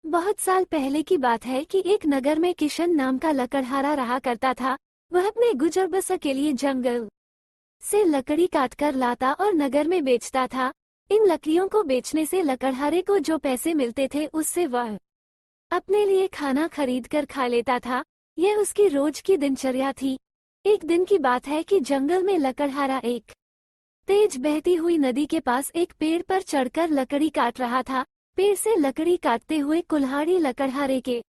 बहुत साल पहले की बात है कि एक नगर में किशन नाम का लकड़हारा रहा करता था। वह अपने गुजर बसर के लिए जंगल से लकड़ी काटकर लाता और नगर में बेचता था। इन लकड़ियों को बेचने से लकड़हारे को जो पैसे मिलते थे उससे वह अपने लिए खाना खरीद कर खा लेता था। यह उसकी रोज की दिनचर्या थी। एक दिन की बात है कि जंगल में लकड़हारा एक तेज बहती हुई नदी के पास एक पेड़ पर चढ़कर लकड़ी काट रहा था। पेड़ से लकड़ी काटते हुए कुल्हाड़ी लकड़हारे के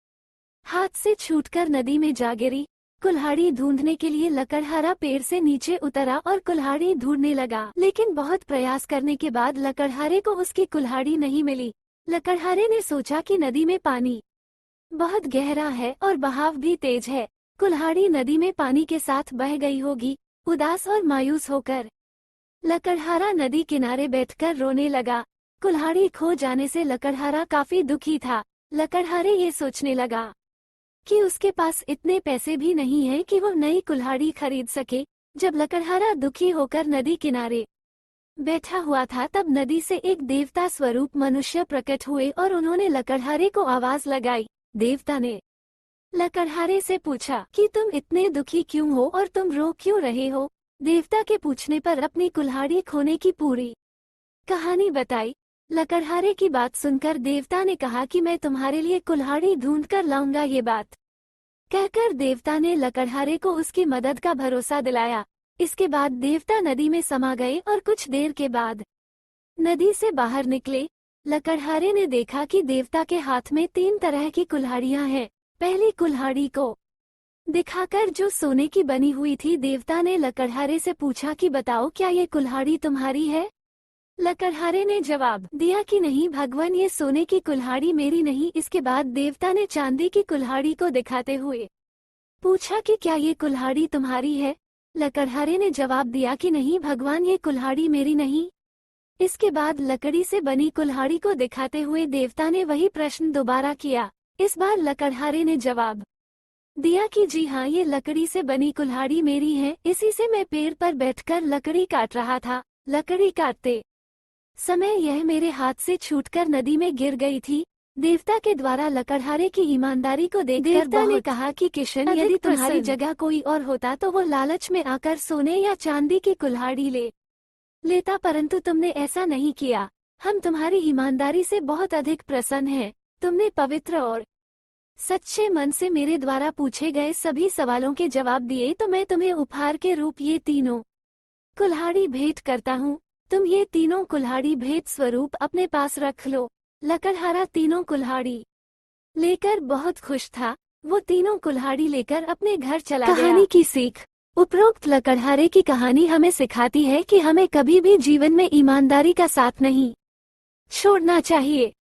हाथ से छूटकर नदी में जा गिरी। कुल्हाड़ी ढूंढने के लिए लकड़हारा पेड़ से नीचे उतरा और कुल्हाड़ी ढूंढने लगा, लेकिन बहुत प्रयास करने के बाद लकड़हारे को उसकी कुल्हाड़ी नहीं मिली। लकड़हारे ने सोचा कि नदी में पानी बहुत गहरा है और बहाव भी तेज है। कुल्हाड़ी नदी में पानी के साथ बह गई होगी। उदास और मायूस होकर लकड़हारा नदी किनारे बैठकर रोने लगा। कुल्हाड़ी खो जाने से लकड़हारा काफी दुखी था। लकड़हारे ये सोचने लगा कि उसके पास इतने पैसे भी नहीं हैं कि वो नई कुल्हाड़ी खरीद सके। जब लकड़हारा दुखी होकर नदी किनारे बैठा हुआ था, तब नदी से एक देवता स्वरूप मनुष्य प्रकट हुए और उन्होंने लकड़हारे को आवाज लगाई। देवता ने लकड़हारे से पूछा कि तुम इतने दुखी क्यों हो और तुम रो क्यों रहे हो। देवता के पूछने पर अपनी कुल्हाड़ी खोने की पूरी कहानी बताई। लकड़हारे की बात सुनकर देवता ने कहा कि मैं तुम्हारे लिए कुल्हाड़ी ढूंढ कर लाऊंगा। ये बात कहकर देवता ने लकड़हारे को उसकी मदद का भरोसा दिलाया। इसके बाद देवता नदी में समा गए और कुछ देर के बाद नदी से बाहर निकले। लकड़हारे ने देखा कि देवता के हाथ में 3 तरह की कुल्हाड़ियां हैं। पहली कुल्हाड़ी को दिखाकर, जो सोने की बनी हुई थी, देवता ने लकड़हारे से पूछा कि बताओ, क्या ये कुल्हाड़ी तुम्हारी है। लकड़हारे ने जवाब दिया कि नहीं भगवान, ये सोने की कुल्हाड़ी मेरी नहीं। इसके बाद देवता ने चांदी की कुल्हाड़ी को दिखाते हुए पूछा कि क्या ये कुल्हाड़ी तुम्हारी है। लकड़हारे ने जवाब दिया कि नहीं भगवान, ये कुल्हाड़ी मेरी नहीं। इसके बाद लकड़ी से बनी कुल्हाड़ी को दिखाते हुए देवता ने वही प्रश्न दोबारा किया। इस बार लकड़हारे ने जवाब दिया कि जी हाँ, ये लकड़ी से बनी कुल्हाड़ी मेरी है। इसी से मैं पेड़ पर बैठकर लकड़ी काट रहा था। लकड़ी काटते समय यह मेरे हाथ से छूटकर नदी में गिर गई थी। देवता के द्वारा लकड़हारे की ईमानदारी को देखकर देवता ने कहा कि किशन, यदि तुम्हारी जगह कोई और होता तो वो लालच में आकर सोने या चांदी की कुल्हाड़ी लेता, परंतु तुमने ऐसा नहीं किया। हम तुम्हारी ईमानदारी से बहुत अधिक प्रसन्न हैं। तुमने पवित्र और सच्चे मन से मेरे द्वारा पूछे गए सभी सवालों के जवाब दिए, तो मैं तुम्हें उपहार के रूप ये तीनों कुल्हाड़ी भेंट करता हूँ। तुम ये तीनों कुल्हाड़ी भेंट स्वरूप अपने पास रख लो। लकड़हारा तीनों कुल्हाड़ी लेकर बहुत खुश था। वो तीनों कुल्हाड़ी लेकर अपने घर चला गया। कहानी की सीख। उपरोक्त लकड़हारे की कहानी हमें सिखाती है कि हमें कभी भी जीवन में ईमानदारी का साथ नहीं छोड़ना चाहिए।